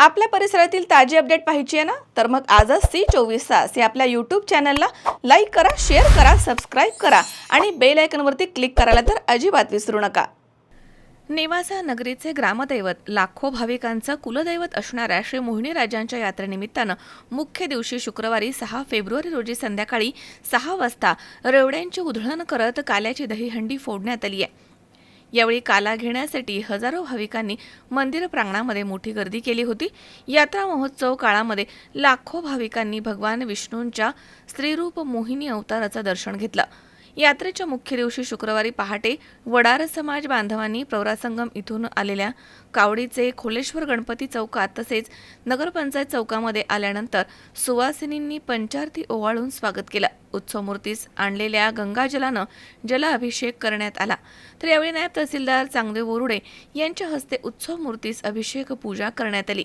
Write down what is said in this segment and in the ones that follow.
आपल्या परिसरातील ताजी अपडेट पाहिजे आहे ना, तर मग आजच C24 या आपल्या यूट्यूब चॅनलला लाईक करा, शेअर करा, सबस्क्राईब करा आणि बेल आयकॉनवरती क्लिक करायला तर अजिबात विसरू नका. नेवासा नगरीचे ग्रामदैवत, लाखो भाविकांचं कुलदैवत असणाऱ्या श्री मोहिनी राजांच्या यात्रेनिमित्तानं मुख्य दिवशी शुक्रवारी 6 फेब्रुवारी रोजी संध्याकाळी 6 वाजता रेवड्यांची उधळण करत काल्याची दहीहंडी फोडण्यात आली आहे. यावेळी काला घेण्यासाठी हजारो भाविकांनी मंदिर प्रांगणामध्ये मोठी गर्दी केली होती. यात्रा महोत्सव काळामध्ये लाखो भाविकांनी भगवान विष्णूंच्या स्त्रीरूप मोहिनी अवताराचं दर्शन घेतलं. यात्रेच्या मुख्य दिवशी शुक्रवारी पहाटे वडार समाज बांधवांनी प्रवरासंगम इथून आलेल्या कावडीचे खोलेश्वर गणपती चौकात तसेच नगरपंचायत चौकामध्ये आल्यानंतर सुवासिनींनी पंचारती ओवाळून स्वागत केलं. उत्सव मूर्तीस आणलेल्या गंगाजलानं जलाभिषेक करण्यात आला. तर यावेळी नायब तहसीलदार चांगदेव बोरुडे यांच्या हस्ते उत्सव मूर्तीस अभिषेक पूजा करण्यात आली.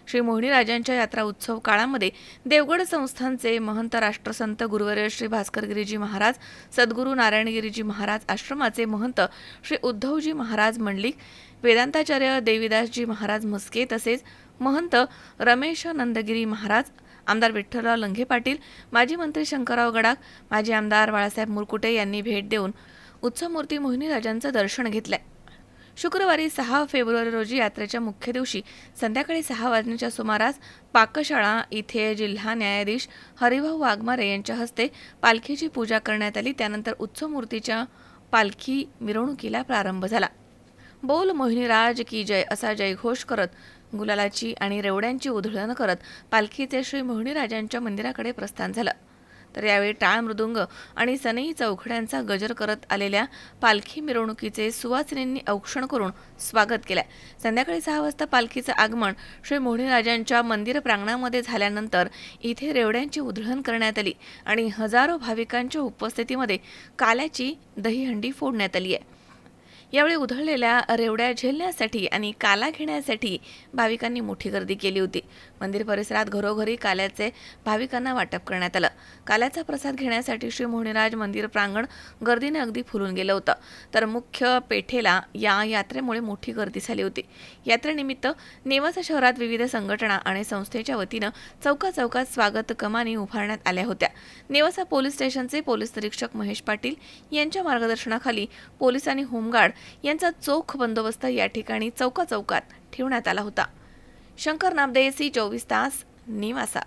श्री मोहिनी राजांच्या यात्रा उत्सव काळामध्ये देवगड संस्थानचे महंत राष्ट्रसंत गुरुवर्य श्री भास्करगिरीजी महाराज, सद्गुरू नारायणगिरीजी महाराज आश्रमाचे महंत श्री उद्धवजी महाराज मंडलिक, वेदांताचार्य देवीदासजी महाराज म्हस्के तसेच महंत रमेश नंदगिरी महाराज, आमदार विठ्ठलराव लंघे पाटील, माजी मंत्री शंकरराव गडाख, माजी आमदार बाळासाहेब मुरकुटे यांनी भेट देऊन उत्सवमूर्ती मोहिनी राजांचं दर्शन घेतलंय. शुक्रवारी 6 फेब्रुवारी रोजी यात्रेच्या मुख्य दिवशी संध्याकाळी 6 वाजण्याच्या सुमारास पाकशाळा इथे जिल्हा न्यायाधीश हरिभाऊ वाघमारे यांच्या हस्ते पालखीची पूजा करण्यात आली. त्यानंतर उत्सवमूर्तीच्या पालखी मिरवणुकीला प्रारंभ झाला. बोल मोहिनीराज की जय असा जयघोष करत गुलालाची आणि रेवड्यांची उधळण करत पालखीचे श्री मोहिनी राजांच्या मंदिराकडे प्रस्थान झालं. तर यावेळी टाळ मृदुंग आणि सनई चौघड्यांचा गजर करत आलेल्या पालखी मिरवणुकीचे सुवासिनींनी औक्षण करून स्वागत केलं. संध्याकाळी 6 वाजता पालखीचं आगमन श्री मोहिनी राजांच्या मंदिर प्रांगणामध्ये झाल्यानंतर इथे रेवड्यांची उधळण करण्यात आली आणि हजारो भाविकांच्या उपस्थितीमध्ये काल्याची दहीहंडी फोडण्यात आली आहे. यावेळी उधळलेल्या रेवड्या झेलण्यासाठी आणि काला घेण्यासाठी भाविकांनी मोठी गर्दी केली होती. मंदिर परिसरात घरोघरी काल्याचे भाविकांना वाटप करण्यात आलं. काल्याचा प्रसाद घेण्यासाठी श्री मोहिनीराज मंदिर प्रांगण गर्दीने अगदी फुलून गेलं होतं. तर मुख्य पेठेला या यात्रेमुळे मोठी गर्दी झाली होती. यात्रेनिमित्त नेवासा शहरात विविध संघटना आणि संस्थेच्या वतीनं चौकाचौकात स्वागत कमानी उभारण्यात आल्या होत्या. नेवासा पोलीस स्टेशनचे पोलीस निरीक्षक महेश पाटील यांच्या मार्गदर्शनाखाली पोलीस आणि होमगार्ड यांचा चोख बंदोबस्त या ठिकाणी चौकाचौकात ठेवण्यात आला होता. शंकर नामदे, C24 तास, नेवासा.